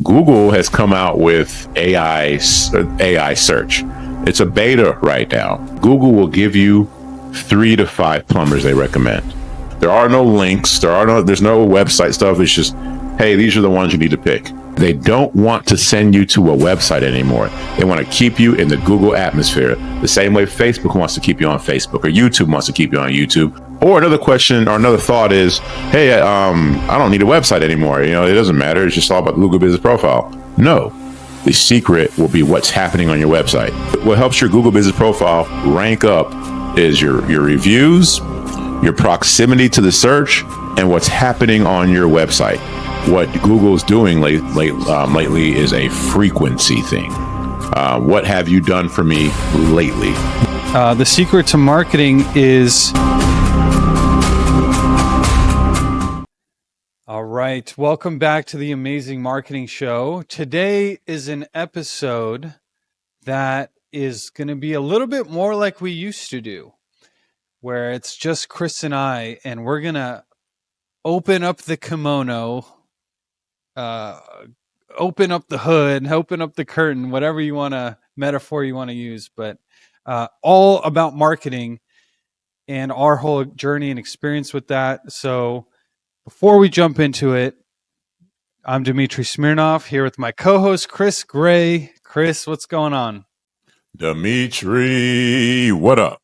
Google has come out with AI search. It's a beta right now. Google will give you 3 to 5 plumbers they recommend. There are no links. There's no website stuff. It's just, hey, these are the ones you need to pick. They don't want to send you to a website anymore. They want to keep you in the Google atmosphere, the same way Facebook wants to keep you on Facebook or YouTube wants to keep you on YouTube. Or another question or another thought is, hey, I don't need a website anymore. It doesn't matter. It's just all about the Google Business Profile. No, the secret will be what's happening on your website. What helps your Google Business Profile rank up is your reviews, your proximity to the search, and what's happening on your website. What Google's doing lately is a frequency thing. What have you done for me lately? The secret to marketing is... All right. Welcome back to the Amazing Marketing Show. Today is an episode that is going to be a little bit more like we used to do, where it's just Chris and I, and we're going to open up the kimono, open up the hood, open up the curtain, whatever metaphor you want to use, but all about marketing and our whole journey and experience with that. So before we jump into it, I'm Dmitri Smirnov here with my co-host, Chris Gray. Chris, what's going on? Dimitri, what up?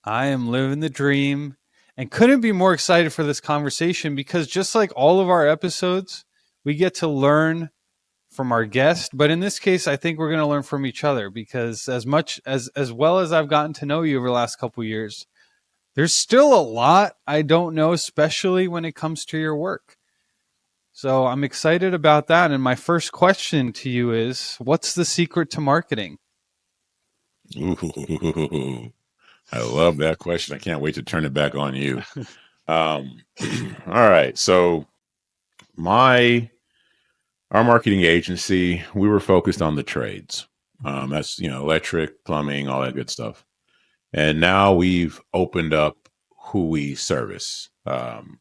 I am living the dream and couldn't be more excited for this conversation because just like all of our episodes, we get to learn from our guest. But in this case, I think we're going to learn from each other because as well as I've gotten to know you over the last couple of years, there's still a lot I don't know, especially when it comes to your work. So I'm excited about that. And my first question to you is, what's the secret to marketing? Ooh, I love that question. I can't wait to turn it back on you. All right. So our marketing agency, we were focused on the trades. That's, electric, plumbing, all that good stuff. And now we've opened up who we service. And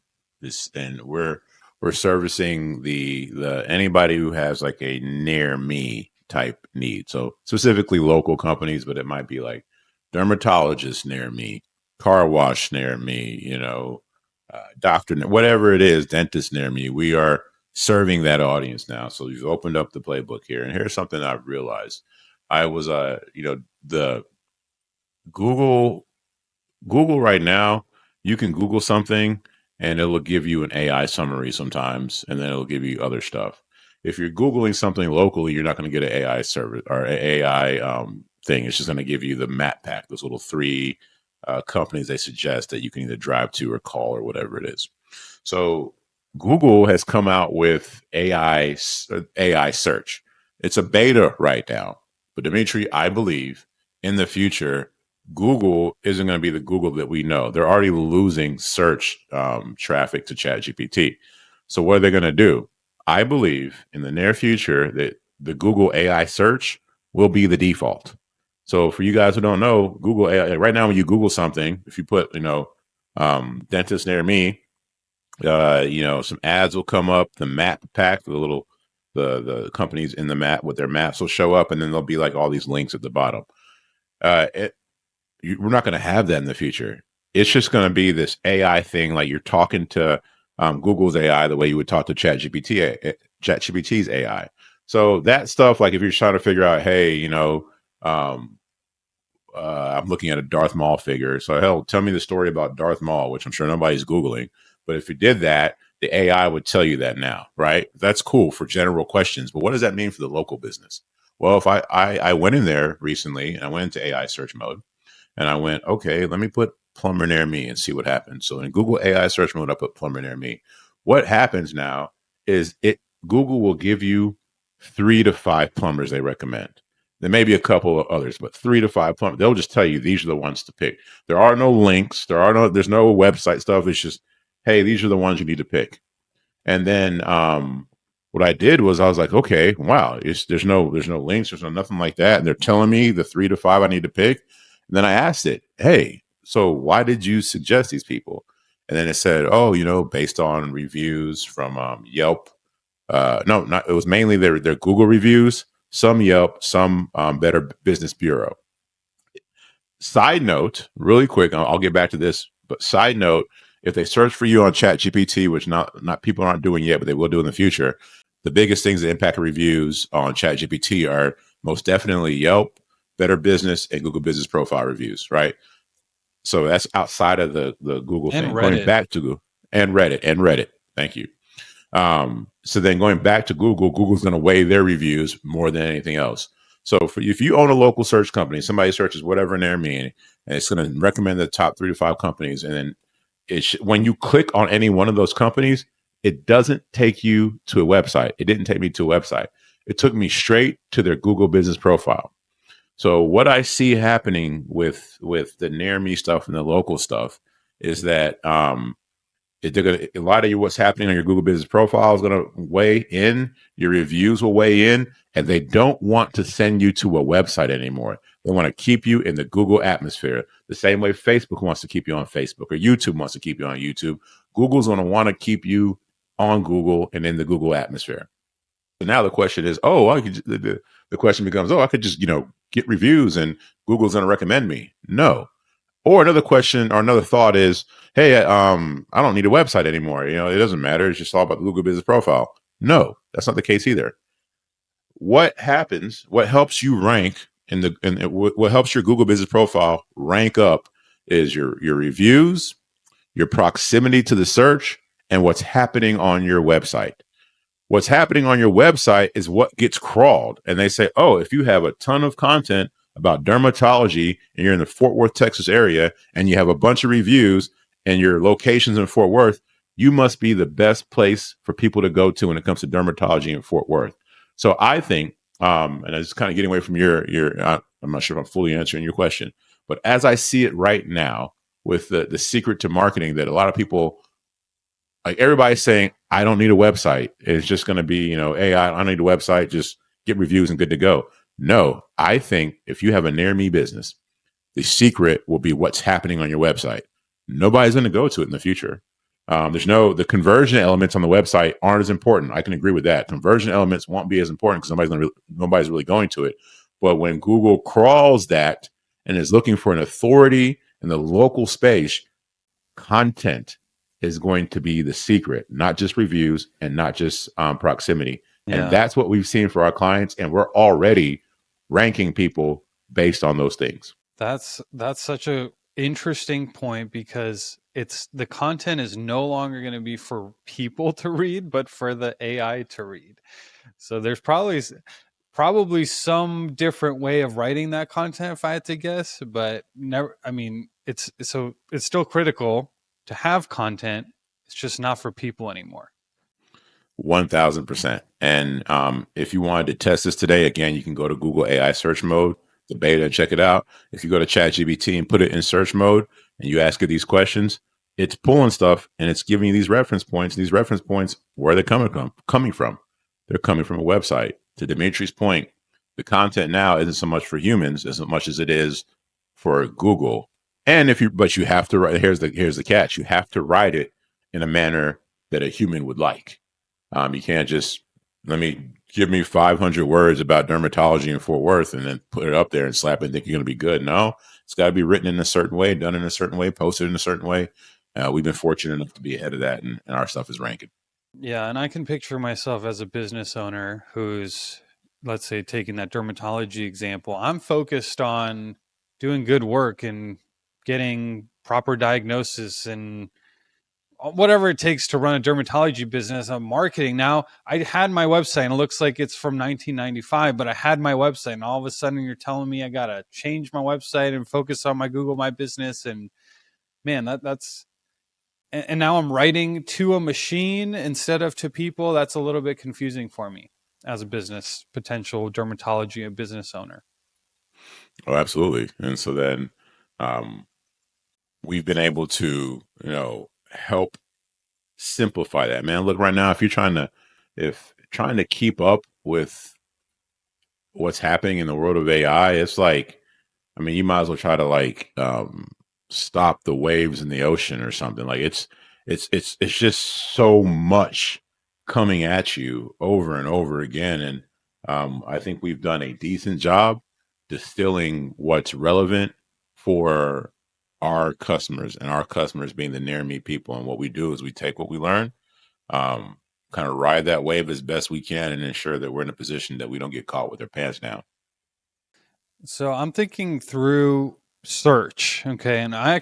we're servicing the anybody who has like a near me type need. So specifically local companies, but it might be like dermatologist near me, car wash near me, doctor, whatever it is, dentist near me. We are serving that audience now. So we've opened up the playbook here. And here's something I've realized. I was, the Google right now, you can Google something and it'll give you an AI summary sometimes, and then it'll give you other stuff. If you're Googling something locally, you're not going to get an AI service or an AI thing. It's just going to give you the map pack, those little 3 companies they suggest that you can either drive to or call or whatever it is. So Google has come out with AI search. It's a beta right now. But Dimitri, I believe in the future, Google isn't going to be the Google that we know. They're already losing search traffic to ChatGPT. So what are they going to do? I believe in the near future that the Google AI search will be the default. So for you guys who don't know, Google AI, right now when you Google something, if you put, dentist near me, some ads will come up, the map pack, the companies in the map with their maps will show up, and then there'll be like all these links at the bottom. We're not going to have that in the future. It's just going to be this AI thing, like you're talking to Google's AI the way you would talk to ChatGPT's AI. So that stuff, like if you're trying to figure out, hey, I'm looking at a Darth Maul figure. So hell, tell me the story about Darth Maul, which I'm sure nobody's Googling. But if you did that, the AI would tell you that now, right? That's cool for general questions. But what does that mean for the local business? Well, if I went in there recently and I went into AI search mode and I went, okay, let me put plumber near me and see what happens. So in Google AI search mode, I put plumber near me. What happens now is Google will give you 3 to 5 plumbers they recommend. There may be a couple of others, but 3 to 5 plumbers. They'll just tell you these are the ones to pick. There are no links. There's no website stuff. It's just, hey, these are the ones you need to pick. And then what I did was I was like, okay, wow, there's no links, there's no nothing like that. And they're telling me the 3 to 5 I need to pick. And then I asked it, hey, so why did you suggest these people? And then it said, oh, based on reviews from Yelp, No, not it was mainly their Google reviews, some Yelp, some Better Business Bureau. Side note, really quick, I'll get back to this, but side note, if they search for you on ChatGPT, which not people aren't doing yet, but they will do in the future, the biggest things that impact reviews on ChatGPT are most definitely Yelp, Better Business, and Google Business Profile reviews, right? So that's outside of the Google And thing. Going Reddit. back to Google and Reddit. Thank you. So then going back to Google, Google's going to weigh their reviews more than anything else. So if you own a local search company, somebody searches whatever in their meaning, and it's going to recommend the top 3 to 5 companies, and then when you click on any one of those companies, it doesn't take you to a website. It didn't take me to a website. It took me straight to their Google business profile. So what I see happening with the near me stuff and the local stuff is that a lot of what's happening on your Google business profile is going to weigh in. Your reviews will weigh in, and they don't want to send you to a website anymore. They want to keep you in the Google atmosphere, the same way Facebook wants to keep you on Facebook or YouTube wants to keep you on YouTube. Google's going to want to keep you on Google and in the Google atmosphere. So now the question is, the question becomes, I could just get reviews and Google's going to recommend me. No. Or another question or another thought is, hey, I don't need a website anymore. It doesn't matter. It's just all about the Google Business Profile. No, that's not the case either. What happens? What helps you rank what helps your Google Business Profile rank up is your reviews, your proximity to the search, and what's happening on your website. What's happening on your website is what gets crawled. And they say, if you have a ton of content about dermatology and you're in the Fort Worth, Texas area, and you have a bunch of reviews and your locations in Fort Worth, you must be the best place for people to go to when it comes to dermatology in Fort Worth. So I think, and I was kind of getting away from I'm not sure if I'm fully answering your question, but as I see it right now with the secret to marketing that a lot of people, like everybody's saying, I don't need a website. It's just going to be, hey, I don't need a website. Just get reviews and good to go. No, I think if you have a near me business, the secret will be what's happening on your website. Nobody's going to go to it in the future. The conversion elements on the website aren't as important. I can agree with that. Conversion elements won't be as important because nobody's really going to it. But when Google crawls that and is looking for an authority in the local space, content is going to be the secret, not just reviews and not just proximity. And Yeah. that's what we've seen for our clients. And we're already ranking people based on those things. That's such a interesting point because it's the content is no longer going to be for people to read, but for the AI to read. So there's probably some different way of writing that content if I had to guess, but never. I mean, it's still critical to have content. It's just not for people anymore. 1000%. And if you wanted to test this today, again, you can go to Google AI search mode, the beta, and check it out. If you go to ChatGPT and put it in search mode and you ask it these questions, it's pulling stuff and it's giving you these reference points. These reference points, where they're coming from. They're coming from a website. To Dimitri's point, the content now isn't so much for humans as much as it is for Google. And but you have to write. Here's the catch: you have to write it in a manner that a human would like. You can't just give me 500 words about dermatology in Fort Worth and then put it up there and slap it and think you're going to be good. No, it's got to be written in a certain way, done in a certain way, posted in a certain way. We've been fortunate enough to be ahead of that, and our stuff is ranking. Yeah, and I can picture myself as a business owner who's, let's say, taking that dermatology example. I'm focused on doing good work and getting proper diagnosis and whatever it takes to run a dermatology business. I'm marketing now. I had my website and it looks like it's from 1995, but I had my website and all of a sudden you're telling me I got to change my website and focus on my Google My Business. And man, that's and now I'm writing to a machine instead of to people. That's a little bit confusing for me as a business potential dermatology and business owner. Oh, absolutely. And so then um, we've been able to, help simplify that. Man, look, right now, if trying to keep up with what's happening in the world of AI, it's like, I mean, you might as well try to stop the waves in the ocean or something. Like it's just so much coming at you over and over again. And I think we've done a decent job distilling what's relevant for our customers, and our customers being the near me people. And what we do is we take what we learn, um, kind of ride that wave as best we can, and ensure that we're in a position that we don't get caught with our pants down. So I'm thinking through search. Okay. And I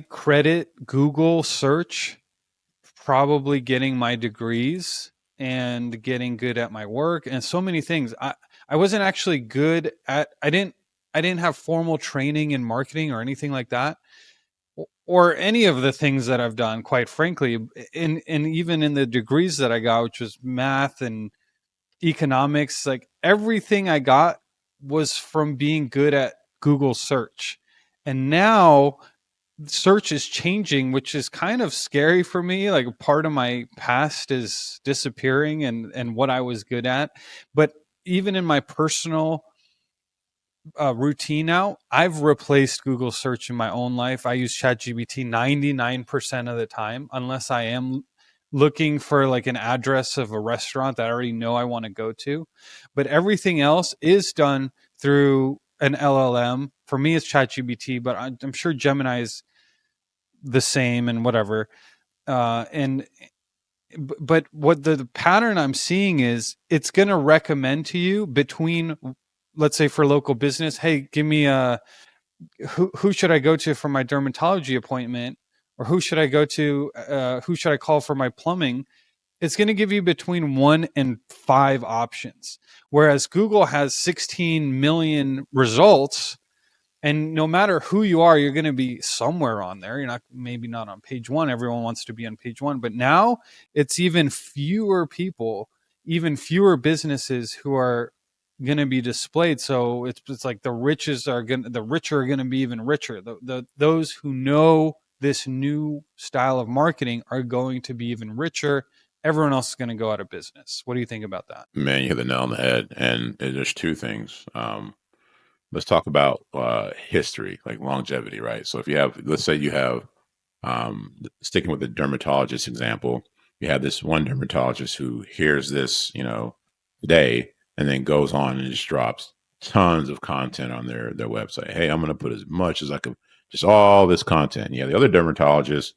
credit Google search probably getting my degrees and getting good at my work and so many things. I wasn't actually good at I didn't have formal training in marketing or anything like that, or any of the things that I've done, quite frankly. In even in the degrees that I got, which was math and economics, like everything I got was from being good at Google search. And now search is changing, which is kind of scary for me. Like part of my past is disappearing and what I was good at. But even in my personal routine now, I've replaced Google search in my own life. I use ChatGPT 99% of the time, unless I am looking for like an address of a restaurant that I already know I want to go to. But everything else is done through an LLM. For me, it's ChatGPT, but I'm sure Gemini is the same and whatever. And but what the pattern I'm seeing is it's going to recommend to you between, let's say for local business, hey, give me a who should I go to for my dermatology appointment, or who should I go to, who should I call for my plumbing. It's going to give you between 1 and 5 options, whereas Google has 16 million results, and no matter who you are, you're going to be somewhere on there. You're not, maybe not on page one. Everyone wants to be on page one, but now it's even fewer people, even fewer businesses who are going to be displayed. So it's like the richer are going to be even richer. Those who know this new style of marketing are going to be even richer. Everyone else is going to go out of business. What do you think about that? Man, you hit the nail on the head. And there's two things. Let's talk about history, like longevity, right? So if you have, let's say you have, sticking with the dermatologist example, you have this one dermatologist who hears this, today, and then goes on and just drops tons of content on their website. Hey, I'm going to put as much as I could, just all this content. Yeah, the other dermatologist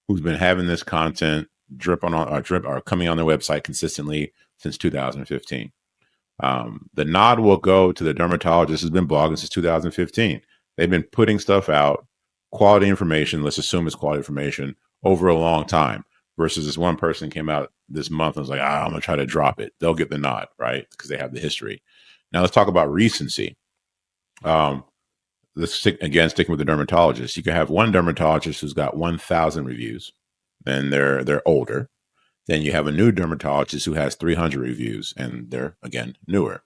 who's been having this content drip or coming on their website consistently since 2015. The nod will go to the dermatologist who's been blogging since 2015. They've been putting stuff out, quality information, let's assume it's quality information, over a long time, versus this one person came out this month and was like, I'm going to try to drop it. They'll get the nod, right? Because they have the history. Now let's talk about recency. Um, sticking with the dermatologist. You can have one dermatologist who's got 1,000 reviews, and they're older. Then you have a new dermatologist who has 300 reviews, and they're again newer.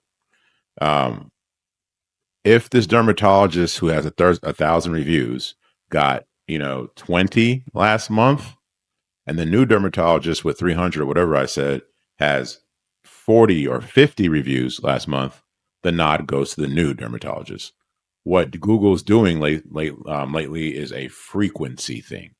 Um, if this dermatologist who has 1,000 reviews got 20 last month, and the new dermatologist with 300 or whatever I said has 40 or 50 reviews last month, the nod goes to the new dermatologist. What Google's doing lately is a frequency thing.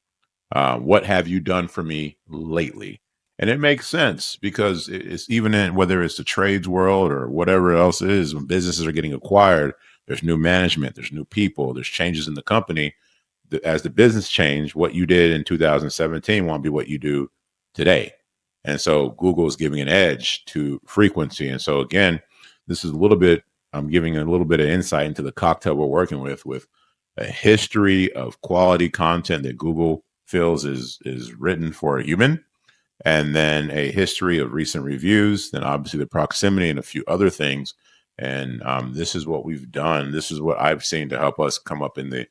What have you done for me lately? And it makes sense because it's even in whether it's the trades world or whatever else it is, when businesses are getting acquired, there's new management, there's new people, there's changes in the company. As the business change, what you did in 2017 won't be what you do today. And so Google is giving an edge to frequency. And so again, this is a little bit, I'm giving a little bit of insight into the cocktail we're working with a history of quality content that Google feels is written for a human, and then a history of recent reviews, then obviously the proximity and a few other things. And this is what we've done. This is what I've seen to help us come up in the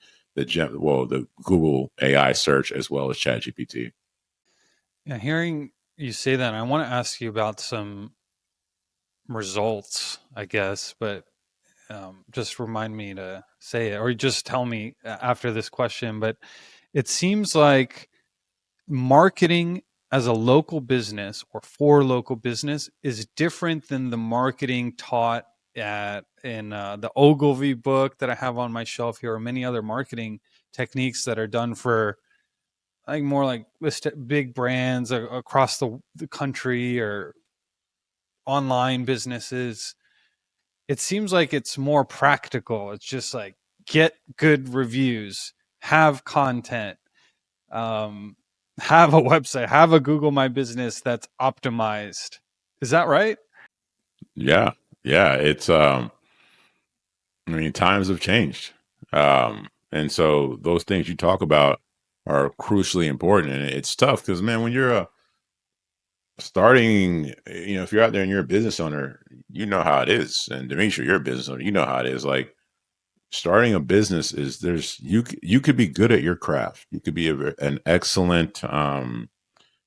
Google AI search as well as ChatGPT. Yeah, hearing you say that, I want to ask you about some results, I guess, but just remind me to say it, or just tell me after this question. But it seems like marketing as a local business or for local business is different than the marketing taught at in the Ogilvy book that I have on my shelf here, or many other marketing techniques that are done for like more like big brands across the country or online businesses, it seems like it's more practical. It's just like get good reviews, have content, um, have a website, have a Google My Business that's optimized. Is that right? Yeah, yeah. It's I mean, times have changed, and so those things you talk about are crucially important, and it's tough because man, when you're starting, if you're out there and you're a business owner, you know how it is, and Dimitri, you're a business owner, you know how it is. Like starting a business is you could be good at your craft, you could be an excellent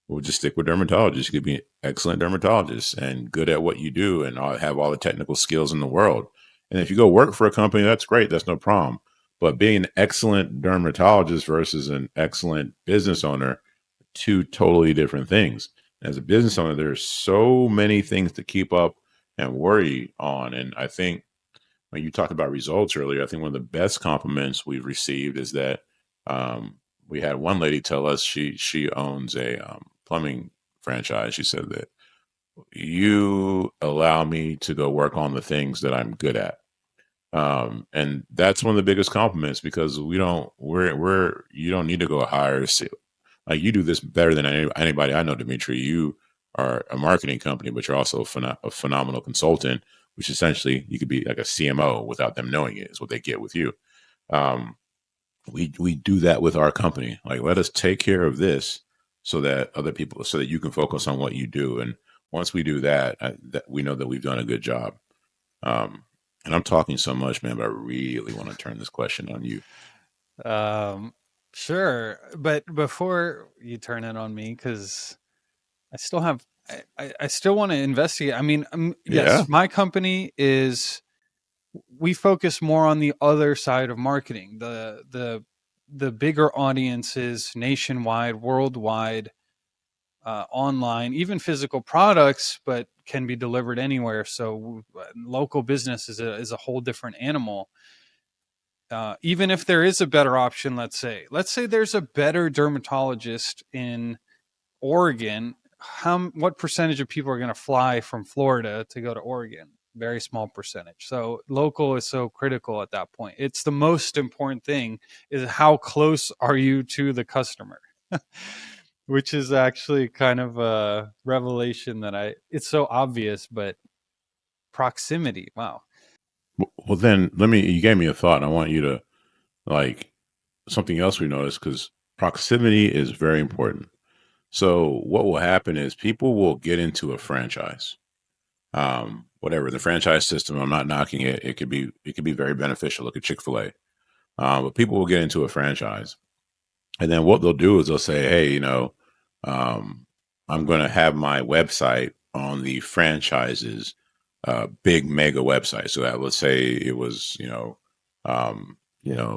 we'll just stick with dermatologists. You could be an excellent dermatologist and good at what you do and have all the technical skills in the world. And if you go work for a company, that's great. That's no problem. But being an excellent dermatologist versus an excellent business owner, two totally different things. As a business owner, there's so many things to keep up and worry on. And I think when you talked about results earlier, I think one of the best compliments we've received is that we had one lady tell us she owns a plumbing franchise. She said that you allow me to go work on the things that I'm good at. And that's one of the biggest compliments because we're you don't need to go hire like you do this better than anybody I know, Dimitri. You are a marketing company, but you're also a phenomenal consultant, which essentially you could be like a CMO without them knowing it is what they get with you. Um, we do that with our company. Like, let us take care of this so that so that you can focus on what you do. And once we do that, we know that we've done a good job. Um, and I'm talking so much, man, but I really want to turn this question on you. Um, sure. But before you turn it on me, because I still have, I still want to investigate. I mean, Yeah. yes, my company is, we focus more on the other side of marketing, the bigger audiences nationwide, worldwide, online, even physical products, but can be delivered anywhere. So local business is a whole different animal. Even if there is a better option, let's say there's a better dermatologist in Oregon. What percentage of people are going to fly from Florida to go to Oregon? Very small percentage. So local is so critical at that point. It's the most important thing is how close are you to the customer? Which is actually kind of a revelation that it's so obvious, but proximity. Wow. Well, then you gave me a thought, and I want you to like something else we noticed because proximity is very important. So what will happen is people will get into a franchise, whatever the franchise system. I'm not knocking it. It could be very beneficial. Look at Chick-fil-A. But people will get into a franchise, and then what they'll do is they'll say, "Hey, um, I'm going to have my website on the franchise's big mega website." So that let's say it was,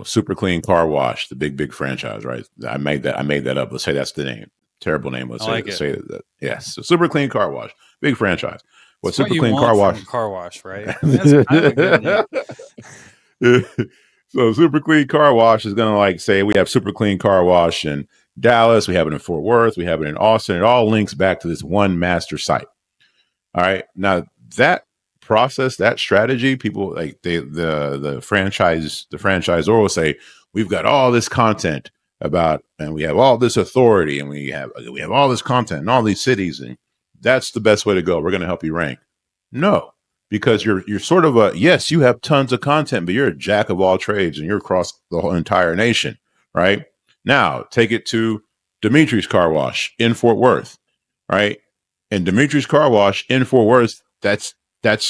Super Clean Car Wash, the big franchise, right? I made that up. Let's say that's the name. Terrible name. I like Let's it. say that. Yes, so Super Clean Car Wash, big franchise. What It's what Super you Clean Car want from a Wash? car wash, right? That's kind of a good name. So Super Clean Car Wash is going to like say we have Super Clean Car Wash in Dallas, we have it in Fort Worth, we have it in Austin. It all links back to this one master site. All right. Now that process, that strategy, people like the franchisor will say, we've got all this content about, and we have all this authority, and we have all this content in all these cities, and that's the best way to go. We're going to help you rank. No, because you're sort of a yes, you have tons of content, but you're a jack of all trades, and you're across the whole entire nation, right? Now take it to Dimitri's Car Wash in Fort Worth, right? And Dimitri's Car Wash in Fort Worth, that's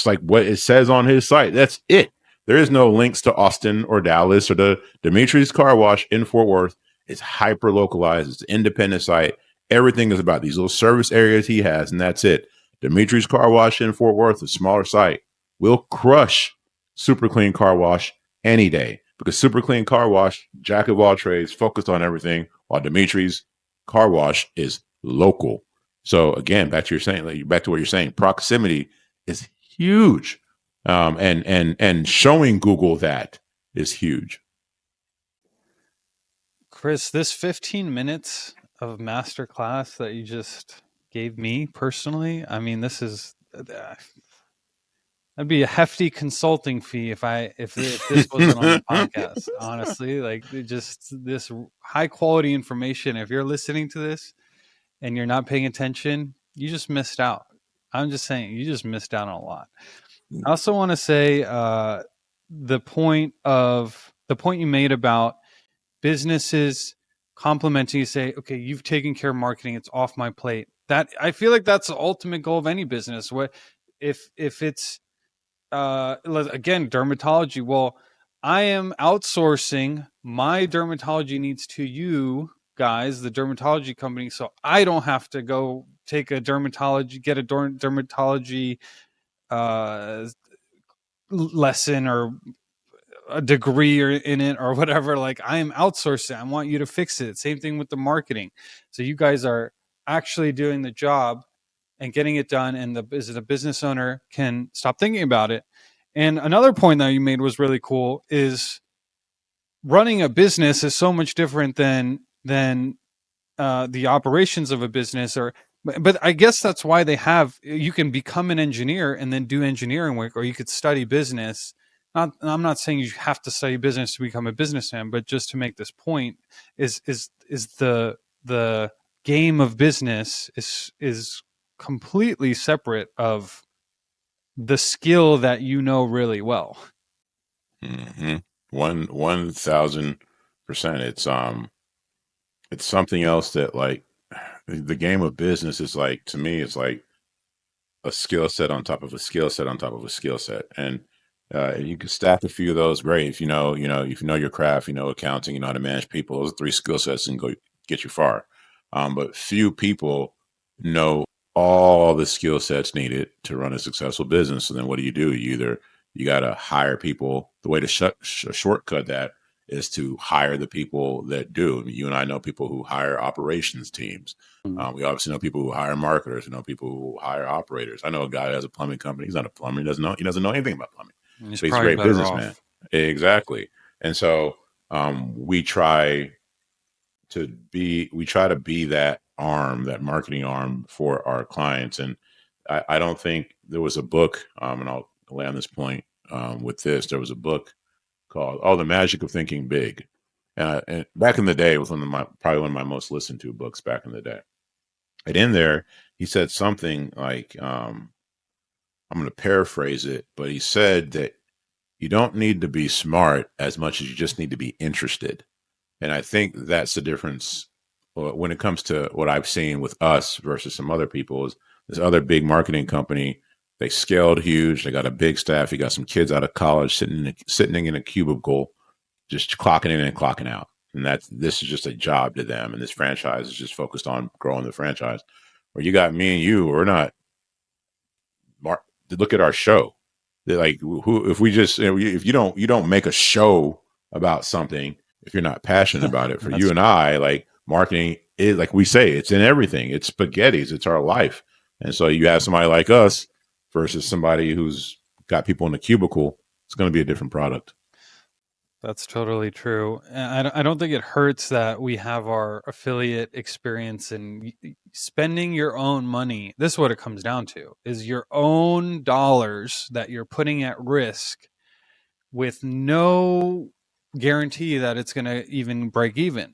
like what it says on his site. That's it. There is no links to Austin or Dallas or the Dimitri's Car Wash in Fort Worth. It's hyper localized. It's an independent site. Everything is about these little service areas he has, and that's it. Dimitri's Car Wash in Fort Worth, a smaller site, will crush Super Clean Car Wash any day because Super Clean Car Wash, jack of all trades, focused on everything, while Dimitri's Car Wash is local. So again, back to what you're saying, proximity is huge, and showing Google that is huge. Chris, this 15 minutes of masterclass that you just gave me personally. I mean, this is that'd be a hefty consulting fee if this wasn't on the podcast. Honestly, like just this high quality information. If you're listening to this and you're not paying attention, you just missed out. I'm just saying, you just missed out on a lot. I also want to say the point you made about businesses complimenting you, say, okay, you've taken care of marketing, it's off my plate. That I feel like that's the ultimate goal of any business. What if it's again dermatology? Well, I am outsourcing my dermatology needs to you guys, the dermatology company, so I don't have to go take a dermatology get a dermatology uh lesson or a degree or in it or whatever. Like, I am outsourcing, I want you to fix it. Same thing with the marketing. So you guys are actually doing the job and getting it done, and the business owner can stop thinking about it. And another point that you made was really cool, is running a business is so much different than the operations of a business. Or but I guess that's why they have, you can become an engineer and then do engineering work, or you could study business. Not, I'm not saying you have to study business to become a businessman, but just to make this point, is the game of business is completely separate of the skill that you know really well. Mm-hmm. 1,000%. It's something else that, like, the game of business is like, to me, it's like a skill set on top of a skill set on top of a skill set. And you can stack a few of those. Great. If if you know your craft, you know accounting, you know how to manage people. Those are three skill sets and go get you far. But few people know all the skill sets needed to run a successful business. So then what do? You got to hire people. The way to shortcut that is to hire the people that do. I mean, you and I know people who hire operations teams. We obviously know people who hire marketers. We know people who hire operators. I know a guy who has a plumbing company. He's not a plumber. He doesn't know anything about plumbing, He's but he's a probably great better businessman. off. Exactly. And so we try to be that arm, that marketing arm for our clients. And I don't think there was a book, and I'll land this point with this. There was a book called "Oh, the Magic of Thinking Big," and back in the day, it was probably one of my most listened to books back in the day. And in there, he said something like, I'm going to paraphrase it, but he said that you don't need to be smart as much as you just need to be interested. And I think that's the difference when it comes to what I've seen with us versus some other people. Is this other big marketing company? They scaled huge. They got a big staff. You got some kids out of college sitting in a cubicle, just clocking in and clocking out. And this is just a job to them. And this franchise is just focused on growing the franchise. Where you got me and you, we're not. Look at our show. They're like, who? If we just, if you don't make a show about something, if you're not passionate about it. For That's you and I, like, marketing is, like we say, it's in everything. It's spaghettis. It's our life. And so you have somebody like us versus somebody who's got people in the cubicle. It's going to be a different product. That's totally true. And I don't think it hurts that we have our affiliate experience and spending your own money. This is what it comes down to, is your own dollars that you're putting at risk with no guarantee that it's going to even break even.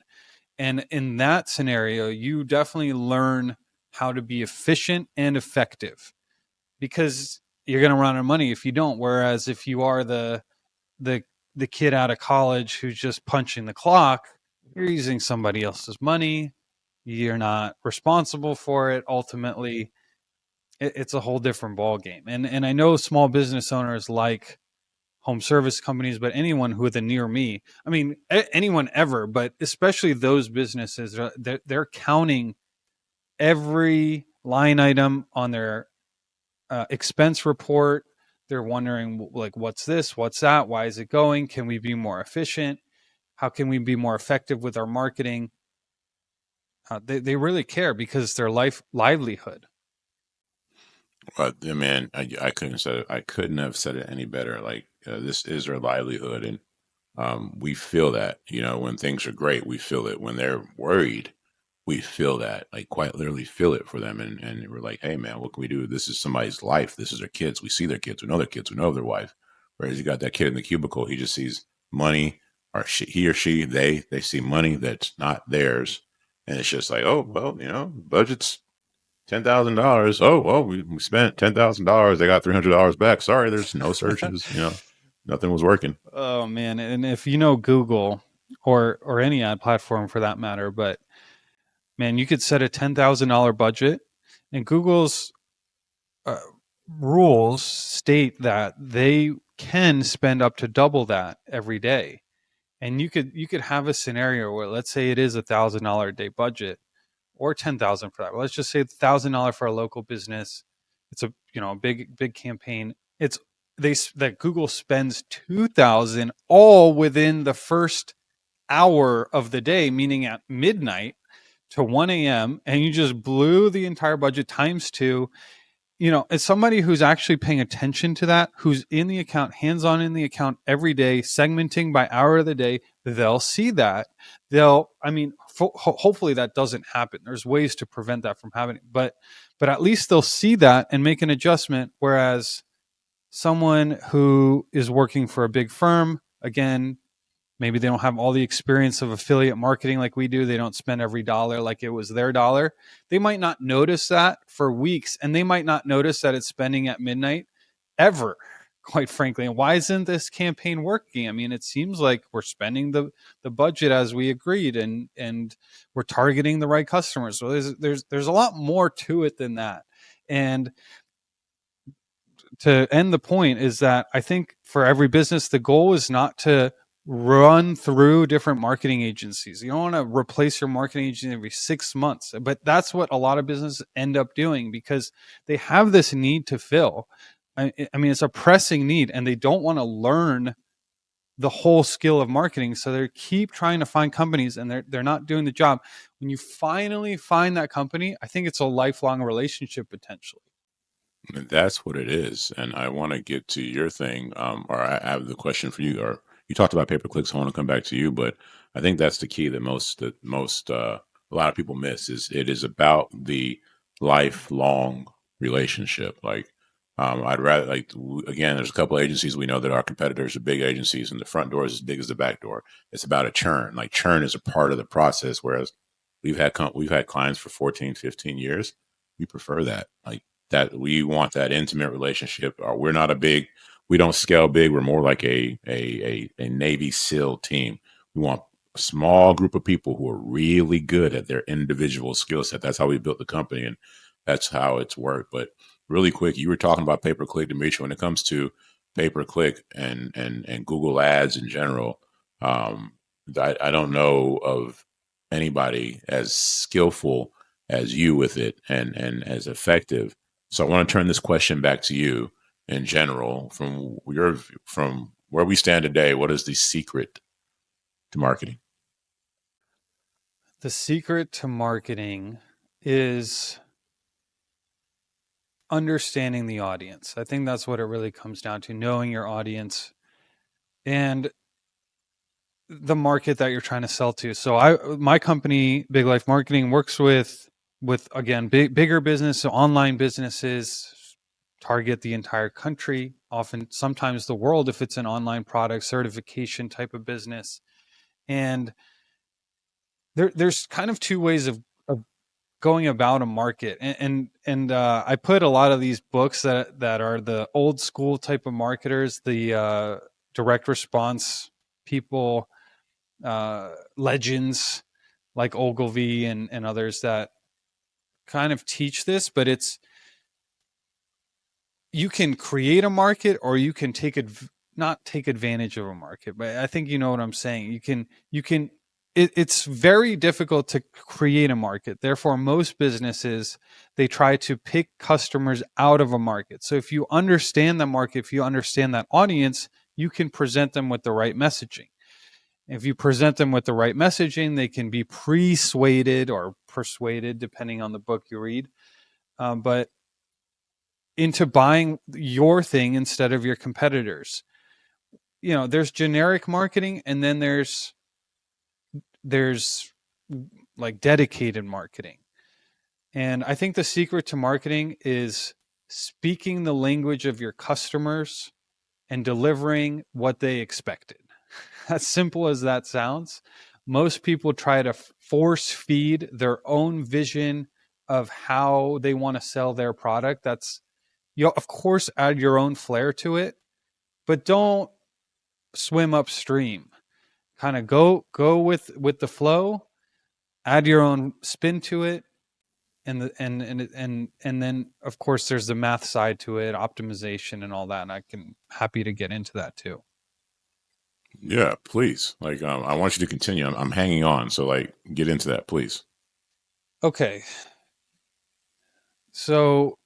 And in that scenario, you definitely learn how to be efficient and effective, because you're going to run out of money if you don't. Whereas if you are the the kid out of college who's just punching the clock, you're using somebody else's money. You're not responsible for it. Ultimately, it's a whole different ball game. And I know small business owners like home service companies, but anyone who the near me, I mean, anyone ever, but especially those businesses, they're counting every line item on their expense report. They're wondering, like, what's this? What's that? Why is it going? Can we be more efficient? How can we be more effective with our marketing? They really care because it's their livelihood. Man, I couldn't have said it any better. Like, this is their livelihood, and we feel that. When things are great, we feel it. When they're worried, we feel that, like quite literally feel it for them. And we're like, hey man, what can we do? This is somebody's life. This is their kids. We see their kids. We know their kids. We know their wife. Whereas you got that kid in the cubicle, he just sees money, or he or she, they see money that's not theirs. And it's just like, oh, well, budget's $10,000. Oh, well, we spent $10,000. They got $300 back. Sorry, there's no searches. Nothing was working. Oh man, and if you know Google or any ad platform for that matter, but man, you could set a $10,000 budget, and Google's uh, rules state that they can spend up to double that every day. And you could have a scenario where, let's say it is $1,000 a day budget, or 10,000 for that. Well, let's just say $1,000 for a local business. It's a big campaign. It's that Google spends 2,000 all within the first hour of the day, meaning at midnight to 1 a.m., and you just blew the entire budget times two. As somebody who's actually paying attention to that, who's in the account, hands on in the account every day, segmenting by hour of the day, they'll see that. Hopefully that doesn't happen. There's ways to prevent that from happening, but at least they'll see that and make an adjustment. Whereas someone who is working for a big firm, again, maybe they don't have all the experience of affiliate marketing like we do. They don't spend every dollar like it was their dollar. They might not notice that for weeks, and they might not notice that it's spending at midnight ever, quite frankly. And why isn't this campaign working? I mean, it seems like we're spending the budget as we agreed, and we're targeting the right customers. So there's a lot more to it than that. And to end the point is that I think for every business, the goal is not to run through different marketing agencies. You don't want to replace your marketing agency every 6 months, but that's what a lot of businesses end up doing because they have this need to fill. I mean, it's a pressing need, and they don't want to learn the whole skill of marketing. So they keep trying to find companies, and they're not doing the job. When you finally find that company, I think it's a lifelong relationship potentially. And that's what it is. And I want to get to your thing, or I have the question for you. Or you talked about pay per clicks. I want to come back to you, but I think that's the key that a lot of people miss is it is about the lifelong relationship. Like, I'd rather again. There's a couple of agencies we know that are competitors are big agencies, and the front door is as big as the back door. It's about a churn. Like churn is a part of the process. Whereas we've had clients for 14, 15 years. We prefer that. Like that we want that intimate relationship. Or we don't scale big. We're more like a Navy SEAL team. We want a small group of people who are really good at their individual skill set. That's how we built the company, and that's how it's worked. But really quick, you were talking about pay per click, Dimitri. When it comes to pay per click and Google Ads in general, I don't know of anybody as skillful as you with it and as effective. So I want to turn this question back to you in general from where we stand today. What is the secret to marketing? The secret to marketing is understanding the audience. I think that's what it really comes down to, knowing your audience and the market that you're trying to sell to. So my company, Big Life Marketing, works with again bigger business, so online businesses target the entire country, often sometimes the world if it's an online product certification type of business. And there's kind of two ways of going about a market, and I put a lot of these books that are the old school type of marketers, the direct response people, legends like Ogilvy and others that kind of teach this, but it's you can create a market or you can not take advantage of a market, but I think you know what I'm saying. It's very difficult to create a market. Therefore, most businesses, they try to pick customers out of a market. So if you understand the market, if you understand that audience, you can present them with the right messaging. If you present them with the right messaging, they can be persuaded or persuaded, depending on the book you read. But into buying your thing instead of your competitors. There's generic marketing, and then there's like dedicated marketing. And I think the secret to marketing is speaking the language of your customers and delivering what they expected. As simple as that sounds, most people try to force feed their own vision of how they want to sell their product. That's, you of course add your own flair to it, but don't swim upstream. Kind of go with the flow, add your own spin to it, and then of course there's the math side to it, optimization and all that, and I can happy to get into that too. Yeah, please. Like, I want you to continue. I'm hanging on. So, like, get into that, please. Okay, so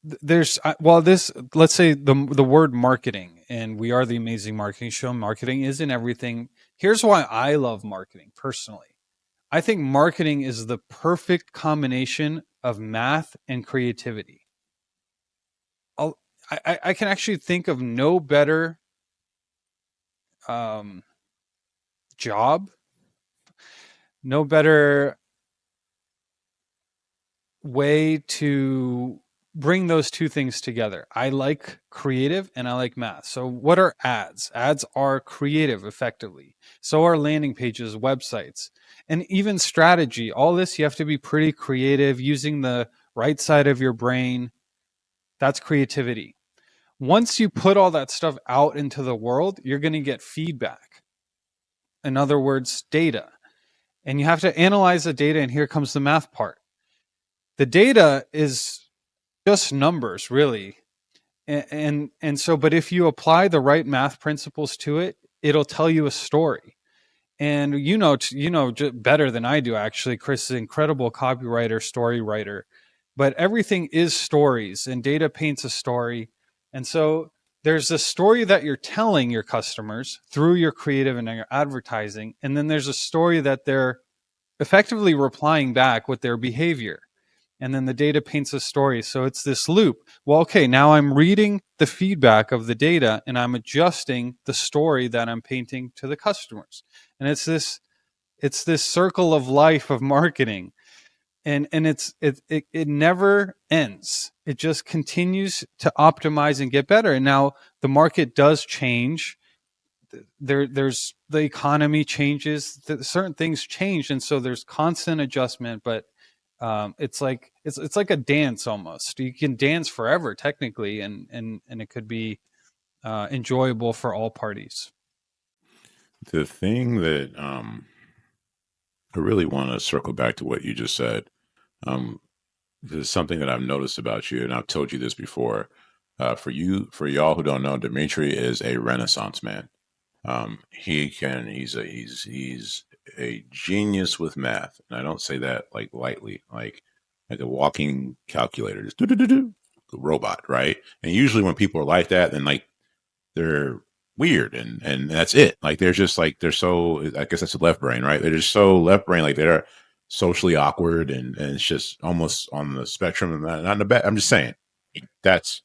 there's well, this, let's say the word marketing, and we are the amazing marketing show. Marketing is in everything. Here's why I love marketing personally. I think marketing is the perfect combination of math and creativity. I'll, I can actually think of no better um, job, no better way to bring those two things together. I like creative and I like math. So, what are ads? Ads are creative effectively. So are landing pages, websites, and even strategy. All this, you have to be pretty creative using the right side of your brain. That's creativity. Once you put all that stuff out into the world, you're going to get feedback. In other words, data. And you have to analyze the data. And here comes the math part. The data is just numbers, really. And so, but if you apply the right math principles to it, it'll tell you a story. And better than I do, actually. Chris is an incredible copywriter, story writer, but everything is stories, and data paints a story. And so there's a story that you're telling your customers through your creative and your advertising, and then there's a story that they're effectively replying back with their behavior, and then the data paints a story. So it's this loop. Well, okay, now I'm reading the feedback of the data and I'm adjusting the story that I'm painting to the customers. And it's this circle of life of marketing. And it never ends. It just continues to optimize and get better. And now the market does change. There's the economy changes, certain things change, and so there's constant adjustment. But it's like a dance almost. You can dance forever technically, and it could be enjoyable for all parties. The thing that I really want to circle back to what you just said. Um, there's something that I've noticed about you, and I've told you this before. For y'all who don't know, Dimitri is a Renaissance man. He's a genius with math, and I don't say that like lightly, like a walking calculator, just do do do do, robot, right? And usually when people are like that, then like they're weird, and that's it. Like they're just like they're so. I guess that's the left brain, right? They're just so left brain, like they're socially awkward, and it's just almost on the spectrum. And not in the bad. I'm just saying that's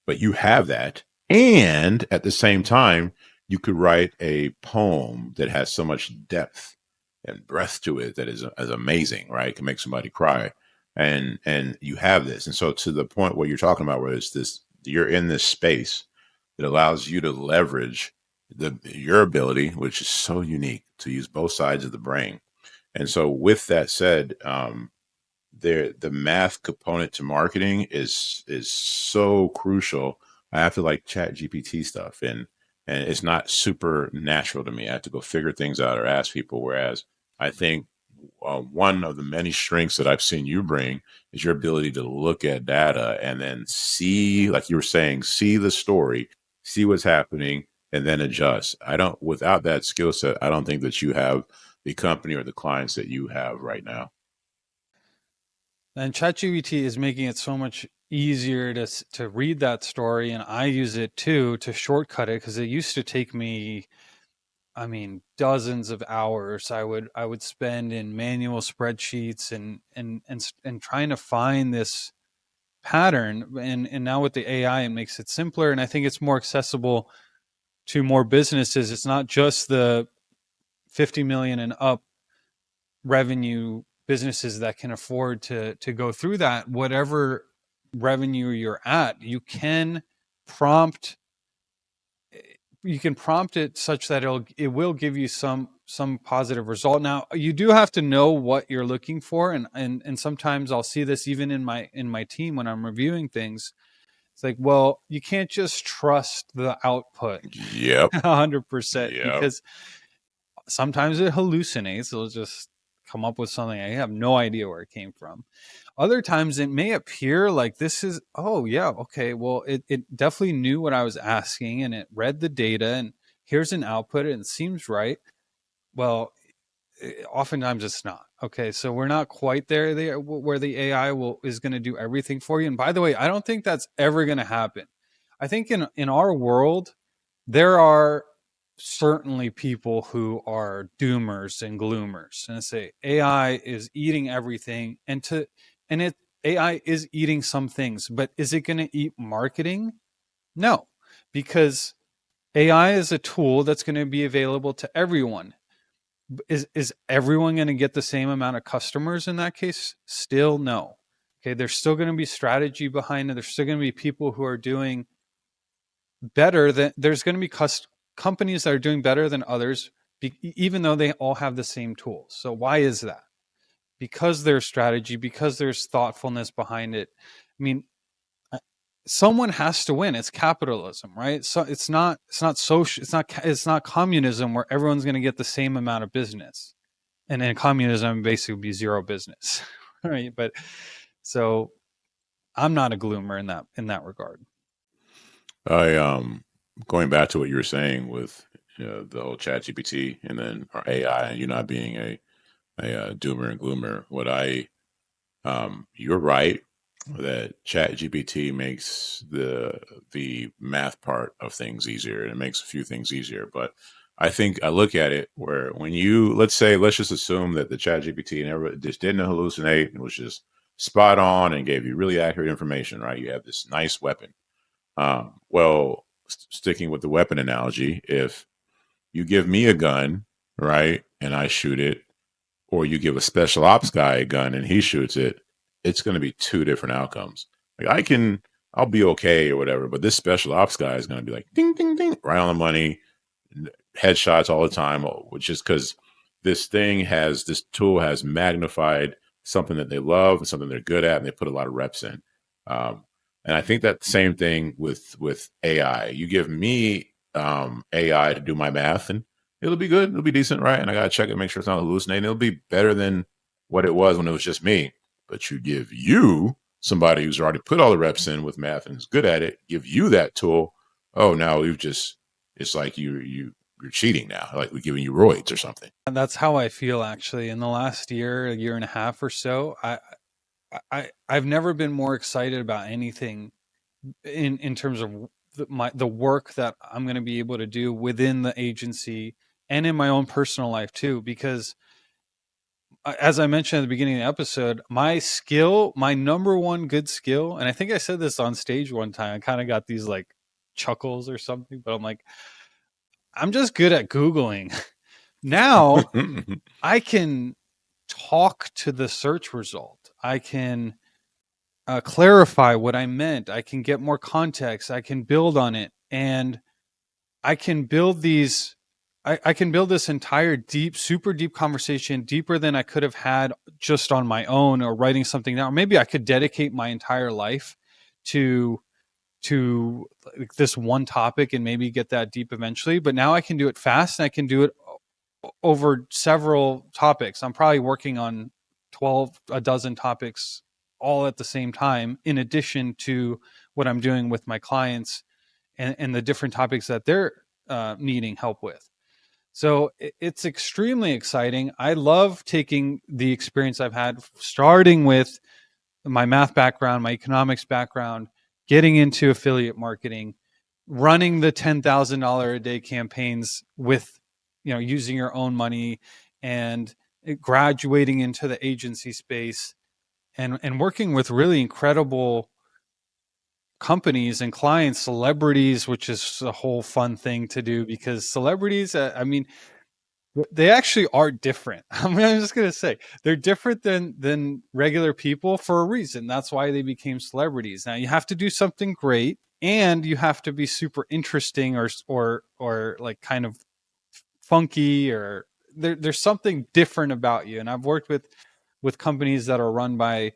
but you have that. And at the same time, you could write a poem that has so much depth and breadth to it that is amazing, right? It can make somebody cry. And you have this. And so to the point where you're talking about where it's this you're in this space that allows you to leverage your ability, which is so unique, to use both sides of the brain. And so with that said, the math component to marketing is so crucial. I have to like chat GPT stuff and it's not super natural to me. I have to go figure things out or ask people. Whereas I think one of the many strengths that I've seen you bring is your ability to look at data and then see, like you were saying, see the story, see what's happening, and then adjust. I don't, without that skill set, I don't think that you have the company or the clients that you have right now. And ChatGPT is making it so much easier to read that story, and I use it too to shortcut it, because it used to take me, I mean, dozens of hours I would spend in manual spreadsheets and trying to find this pattern. And now with the AI, it makes it simpler, and I think it's more accessible to more businesses. It's not just the 50 million and up revenue businesses that can afford to go through that, whatever revenue you're at, prompt you can prompt it such that it will give you some positive result. Now you do have to know what you're looking for, and sometimes I'll see this even in my team when I'm reviewing things. It's like, well, you can't just trust the output Yep. 100% Yep. because sometimes it hallucinates. It'll just come up with something I have no idea where it came from. Other times it may appear like this is, oh yeah, okay, well, it definitely knew what I was asking and it read the data and here's an output and it seems right. Well, oftentimes it's not. Okay, so we're not quite there where the AI is going to do everything for you. And by the way, I don't think that's ever going to happen. I think in our world there are certainly people who are doomers and gloomers and say AI is eating everything and it AI is eating some things, but is it going to eat marketing? No, because AI is a tool that's going to be available to everyone. Is everyone going to get the same amount of customers in that case? Still no. Okay, there's still going to be strategy behind it. There's still going to be people who are doing better than there's going to be companies that are doing better than others even though they all have the same tools. So why is that? Because there's strategy, because there's thoughtfulness behind it. I mean, someone has to win. It's capitalism, right? So it's not social, it's not communism where everyone's going to get the same amount of business. And in communism basically would be zero business. Right? But so I'm not a gloomer in that regard. I going back to what you were saying with the whole Chat GPT and then or AI and you not being a doomer and gloomer. What I you're right that Chat GPT makes the math part of things easier and it makes a few things easier. But I think I look at it where when you let's just assume that the Chat GPT and everybody just didn't hallucinate and was just spot on and gave you really accurate information, right? You have this nice weapon. Sticking with the weapon analogy, if you give me a gun, right, and I shoot it, or you give a special ops guy a gun and he shoots it, it's going to be two different outcomes. Like I'll be okay or whatever, but this special ops guy is going to be like ding, ding, ding, right on the money, headshots all the time, which is because this tool has magnified something that they love and something they're good at, and they put a lot of reps in. Um, and I think that same thing with AI. You give me AI to do my math, and it'll be good, it'll be decent, right? And I gotta check it, make sure it's not hallucinating. It'll be better than what it was when it was just me. But you give you somebody who's already put all the reps in with math and is good at it, give you that tool. Oh, now we've just it's like you're cheating now, like we're giving you roids or something. And that's how I feel actually. In the last year and a half or so, I've never been more excited about anything in terms of the work that I'm going to be able to do within the agency and in my own personal life too. Because as I mentioned at the beginning of the episode, my number one good skill, and I think I said this on stage one time. I kind of got these like chuckles or something, but I'm like, I'm just good at Googling. Now I can talk to the search result. I can clarify what I meant. I can get more context. I can build on it, and I can build these. I can build this entire deep, super deep conversation, deeper than I could have had just on my own or writing something down. Or maybe I could dedicate my entire life to like this one topic and maybe get that deep eventually. But now I can do it fast and I can do it over several topics. I'm probably working on a dozen topics all at the same time, in addition to what I'm doing with my clients and the different topics that they're needing help with. So it's extremely exciting. I love taking the experience I've had, starting with my math background, my economics background, getting into affiliate marketing, running the $10,000 a day campaigns with, using your own money, and graduating into the agency space, and working with really incredible companies and clients, celebrities, which is a whole fun thing to do because celebrities, I mean, They actually are different. I mean, I'm just gonna say they're different than regular people for a reason. That's why they became celebrities. Now you have to do something great, and you have to be super interesting, or like kind of funky, or there's something different about you. And I've worked with companies that are run by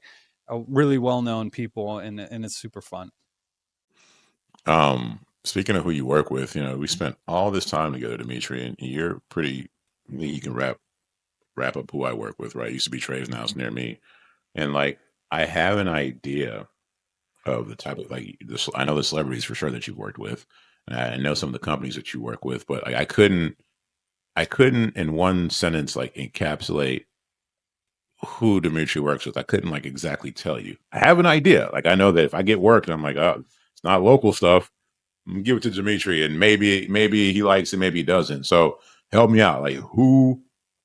really well known people, and it's super fun. Speaking of who you work with, we spent all this time together, Dimitri, and you're pretty. I think you can wrap up who I work with, right? It used to be Trey's, now it's near me, and like I have an idea of the type of like this. I know the celebrities for sure that you've worked with, and I know some of the companies that you work with, but I couldn't in one sentence like encapsulate who Dimitri works with. I couldn't like exactly tell you. I have an idea. Like I know that if I get work and I'm like, oh, it's not local stuff, I'm gonna give it to Dimitri, and maybe he likes it, maybe he doesn't. So help me out. Like who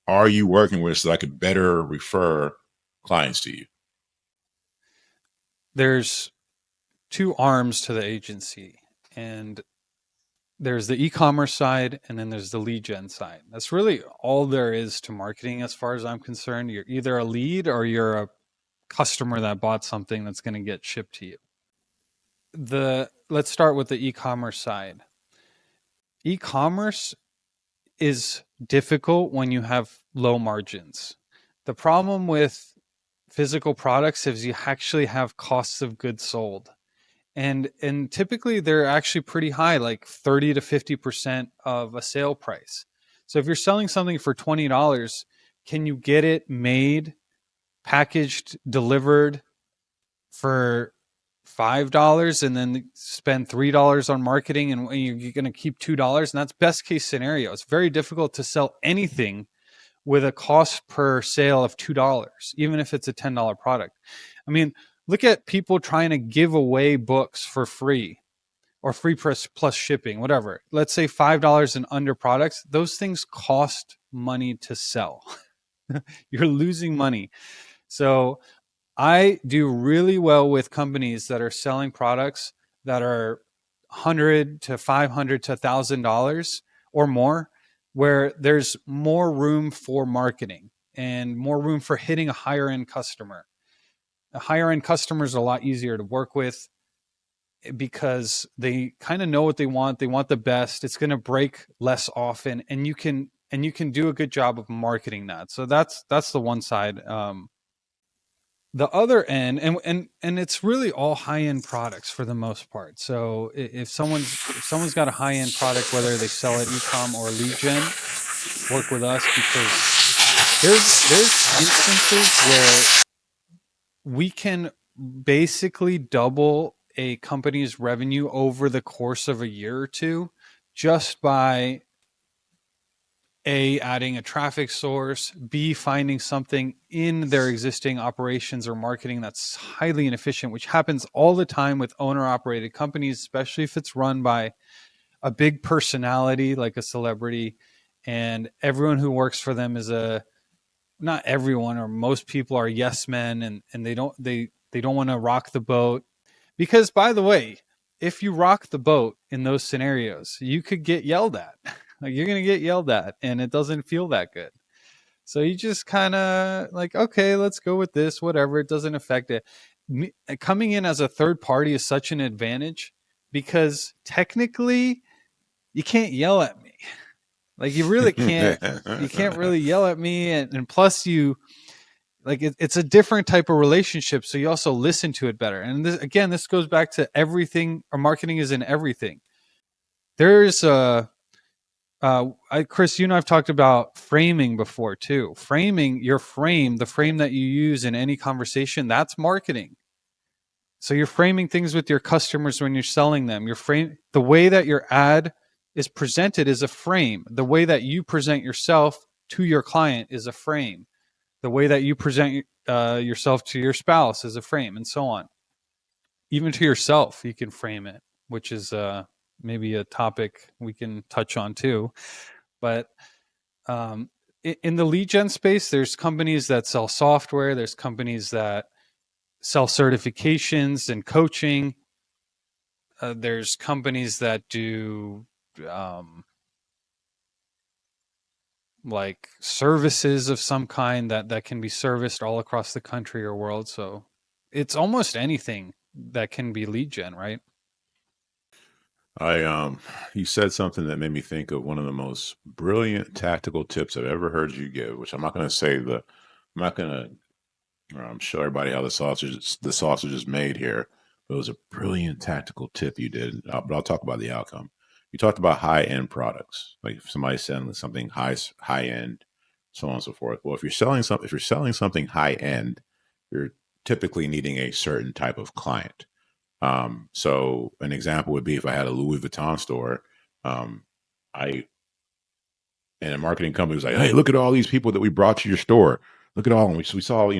are you working with so I could better refer clients to you? There's two arms to the agency, and there's the e-commerce side, and then there's the lead gen side. That's really all there is to marketing as far as I'm concerned. You're either a lead or you're a customer that bought something that's going to get shipped to you. The Let's start with the e-commerce side. E-commerce is difficult when you have low margins. The problem with physical products is you actually have costs of goods sold. And typically they're actually pretty high, like 30 to 50% of a sale price. So if you're selling something for $20, can you get it made, packaged, delivered for $5, and then spend $3 on marketing, and you're going to keep $2? And that's best case scenario. It's very difficult to sell anything with a cost per sale of $2, even if it's a $10 product. I mean, look at people trying to give away books for free, or free plus shipping, whatever. Let's say $5 and under products. Those things cost money to sell. You're losing money. So I do really well with companies that are selling products that are 100 to 500 to $1,000 or more, where there's more room for marketing and more room for hitting a higher end customer. A higher end customer is a lot easier to work with because they kind of know what they want. They want the best. It's going to break less often, and you can do a good job of marketing that. So that's the one side. The other end, and it's really all high end products for the most part. So if someone's got a high end product, whether they sell it e-com or lead gen, work with us, because there's instances where we can basically double a company's revenue over the course of a year or two, just by A, adding a traffic source, B, finding something in their existing operations or marketing that's highly inefficient, which happens all the time with owner operated companies, especially if it's run by a big personality like a celebrity, and everyone who works for them is a not everyone, or most people are yes men, and they don't want to rock the boat. Because, by the way, if you rock the boat in those scenarios, you could get yelled at. Like, you're going to get yelled at, and it doesn't feel that good. So you just kind of like, okay, let's go with this, whatever. It doesn't affect it. Coming in as a third party is such an advantage, because technically you can't yell at me. Like, you really can't. You can't really yell at me, and plus you like it's a different type of relationship, so you also listen to it better. And this goes back to everything. Our marketing is in everything. There's Chris, you and I've talked about framing before too. Framing your frame, the frame that you use in any conversation, that's marketing. So you're framing things with your customers when you're selling them. The way that your ad is presented is a frame. The way that you present yourself to your client is a frame. The way that you present yourself to your spouse is a frame, and so on. Even to yourself, you can frame it, which is maybe a topic we can touch on too. But um, in the lead gen space, there's companies that sell software. There's companies that sell certifications and coaching. There's companies that do um, like services of some kind that can be serviced all across the country or world. So it's almost anything that can be lead gen, right? I you said something that made me think of one of the most brilliant tactical tips I've ever heard you give, which I'm not going to say the I'm not going to show everybody how the sausage is made here. But it was a brilliant tactical tip you did, but I'll talk about the outcome. You talked about high end products, like if somebody's selling something high end, so on and so forth. Well, if you're selling something high end, you're typically needing a certain type of client. So an example would be if I had a Louis Vuitton store, um, I and a marketing company was like, "Hey, look at all these people that we brought to your store. Look at all them. We saw,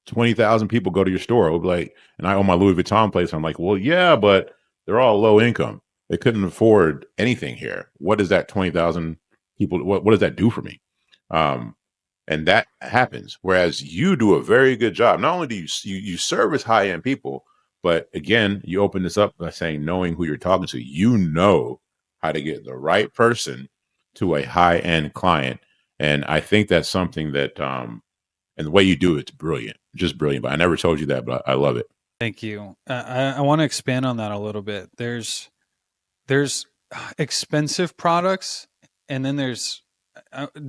20,000 people go to your store." I would be like, and I own my Louis Vuitton place. I'm like, well, yeah, but they're all low income. They couldn't afford anything here. What does that 20,000 people? What does that do for me? Um, and that happens. Whereas you do a very good job. Not only do you service high end people, but again, you open this up by saying knowing who you're talking to. You know how to get the right person to a high end client, and I think that's something that and the way you do it's brilliant, just brilliant. But I never told you that, but I love it. Thank you. I want to expand on that a little bit. There's expensive products, and then there's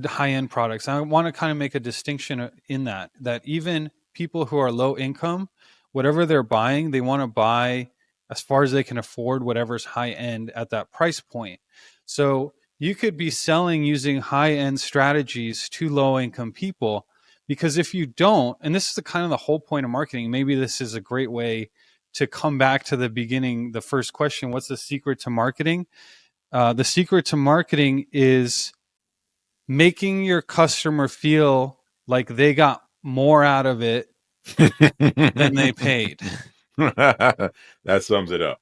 high end products. I want to kind of make a distinction in that even people who are low income, whatever they're buying, they want to buy as far as they can afford whatever's high end at that price point. So you could be selling using high end strategies to low income people, because if you don't, and this is the kind of the whole point of marketing, maybe this is a great way to come back to the beginning, the first question: what's the secret to marketing? The secret to marketing is making your customer feel like they got more out of it than they paid. That sums it up.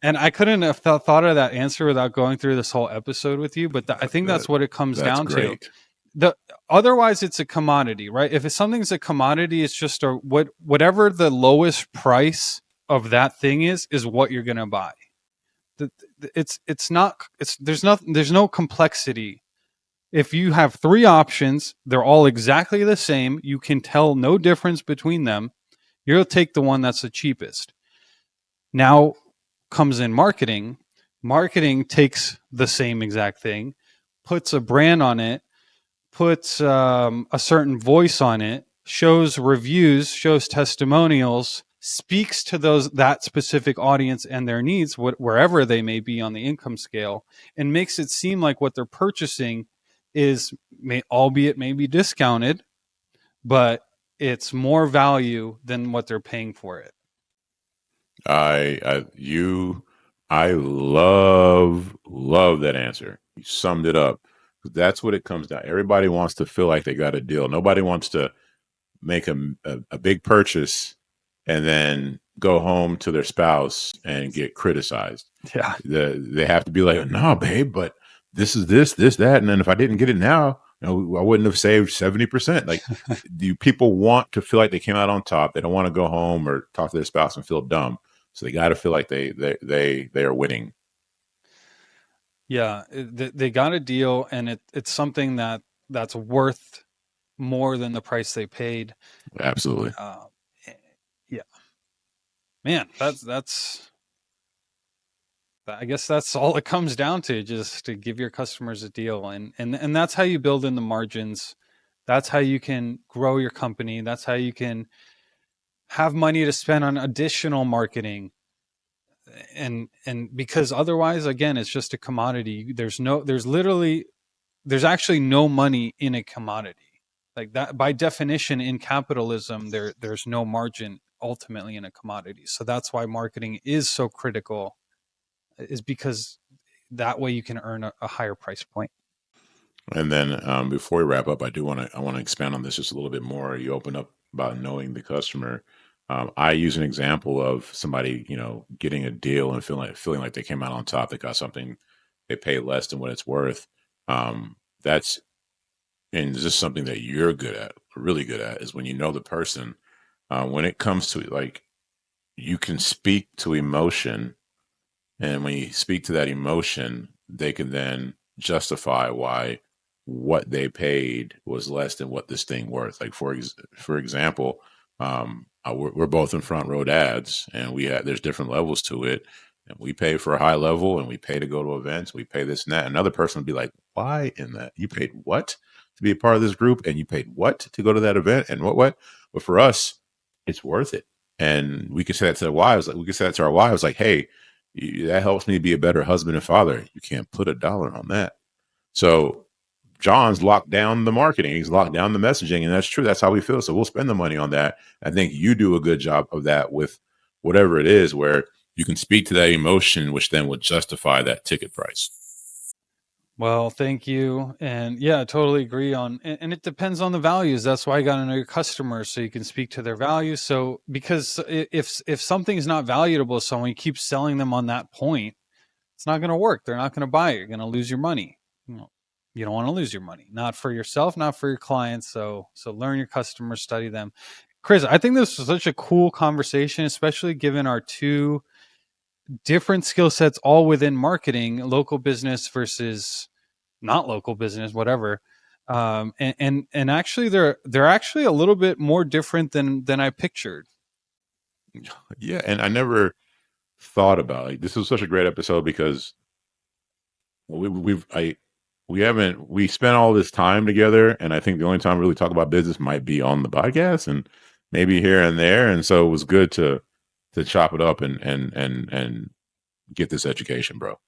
And I couldn't have thought of that answer without going through this whole episode with you, but I think that that's what it comes that's down to. great. The Otherwise it's a commodity, right? If something's a commodity, it's just whatever the lowest price of that thing is what you're going to buy. It's not it's there's no complexity. If you have three options, they're all exactly the same, you can tell no difference between them, you'll take the one that's the cheapest. Now comes in marketing. Marketing takes the same exact thing, puts a brand on it, puts a certain voice on it, shows reviews, shows testimonials, speaks to that specific audience and their needs, wherever they may be on the income scale, and makes it seem like what they're purchasing albeit maybe discounted, but it's more value than what they're paying for it. I you I love that answer. You summed it up. That's what it comes down. Everybody wants to feel like they got a deal. Nobody wants to make a big purchase and then go home to their spouse and get criticized. Yeah. They have to be like, no, babe, but this is this, that. And then if I didn't get it now, I wouldn't have saved 70%. Like, do people want to feel like they came out on top? They don't want to go home or talk to their spouse and feel dumb. So they got to feel like they are winning. Yeah, they got a deal, and it's something that's worth more than the price they paid. Absolutely. Uh, yeah, man, that's. I guess that's all it comes down to, just to give your customers a deal, and that's how you build in the margins. That's how you can grow your company. That's how you can have money to spend on additional marketing, and because otherwise, again, it's just a commodity. There's actually no money in a commodity. Like that, by definition, in capitalism, there's no margin ultimately in a commodity. So that's why marketing is so critical, is because that way you can earn a higher price point. And then before we wrap up, I want to expand on this just a little bit more. You open up about knowing the customer. I use an example of somebody, getting a deal and feeling like they came out on top. They got something they pay less than what it's worth. That's and this is something that you're good at, really good at, is when you know the person. When it comes to like, you can speak to emotion, and when you speak to that emotion, they can then justify why what they paid was less than what this thing worth. Like for example, we're both in front row dads, and there's different levels to it. And we pay for a high level, and we pay to go to events. We pay this and that. Another person would be like, "Why in that? You paid what to be a part of this group, and you paid what to go to that event, and what?" But for us, it's worth it, and we could say that to the wives. Like we could say that to our wives, like, "Hey, that helps me be a better husband and father." You can't put a dollar on that. So John's locked down the marketing. He's locked down the messaging, and that's true. That's how we feel. So we'll spend the money on that. I think you do a good job of that with whatever it is, where you can speak to that emotion, which then would justify that ticket price. Well, thank you. And yeah, I totally agree on, and it depends on the values. That's why you got to know your customers so you can speak to their values. So, because if something is not valuable to someone, you keep selling them on that point, it's not going to work. They're not going to buy it. You're going to lose your money. You know, you don't want to lose your money, not for yourself, not for your clients. So learn your customers, study them. Chris, I think this was such a cool conversation, especially given our two different skill sets, all within marketing, local business versus not local business, whatever. And actually, they're actually a little bit more different than I pictured. Yeah, and I never thought about it. This was such a great episode because we haven't we spent all this time together, and I think the only time we really talk about business might be on the podcast and maybe here and there. And so it was good to chop it up and get this education, bro.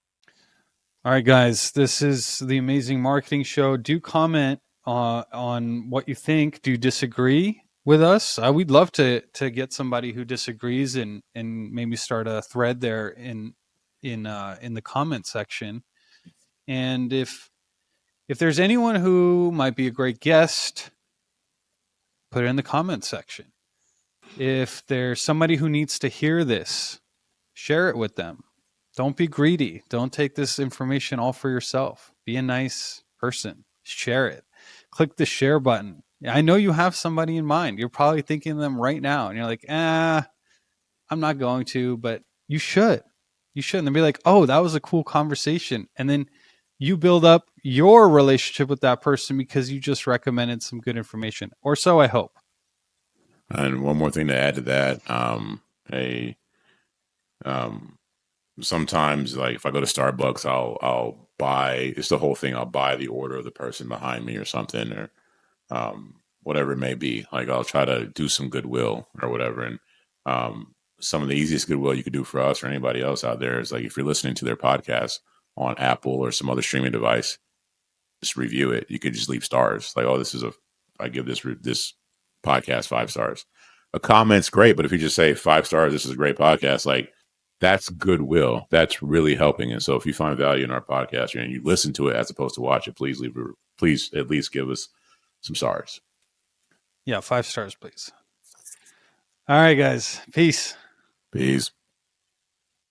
All right, guys, this is the Amazing Marketing Show. Do comment on what you think. Do you disagree with us? We'd love to get somebody who disagrees and maybe start a thread there in the comment section. And if there's anyone who might be a great guest, put it in the comment section. If there's somebody who needs to hear this, share it with them. Don't be greedy. Don't take this information all for yourself. Be a nice person. Share it. Click the share button. I know you have somebody in mind. You're probably thinking of them right now, and you're like, I'm not going to, but you should. You should. And they'll be like, oh, that was a cool conversation. And then you build up your relationship with that person because you just recommended some good information. Or so I hope. And one more thing to add to that, a um, sometimes like if I go to Starbucks, I'll buy. It's the whole thing. I'll buy the order of the person behind me or something, or whatever it may be. Like I'll try to do some goodwill or whatever. And some of the easiest goodwill you could do for us or anybody else out there is like if you're listening to their podcast on Apple or some other streaming device, just review it. You could just leave stars. Like, oh, I give this podcast 5 stars. A comment's great, but if you just say 5 stars, this is a great podcast, like that's goodwill. That's really helping. And so if you find value in our podcast and you listen to it as opposed to watch it, please at least give us some stars. Yeah, 5 stars, please. All right, guys. Peace. Peace.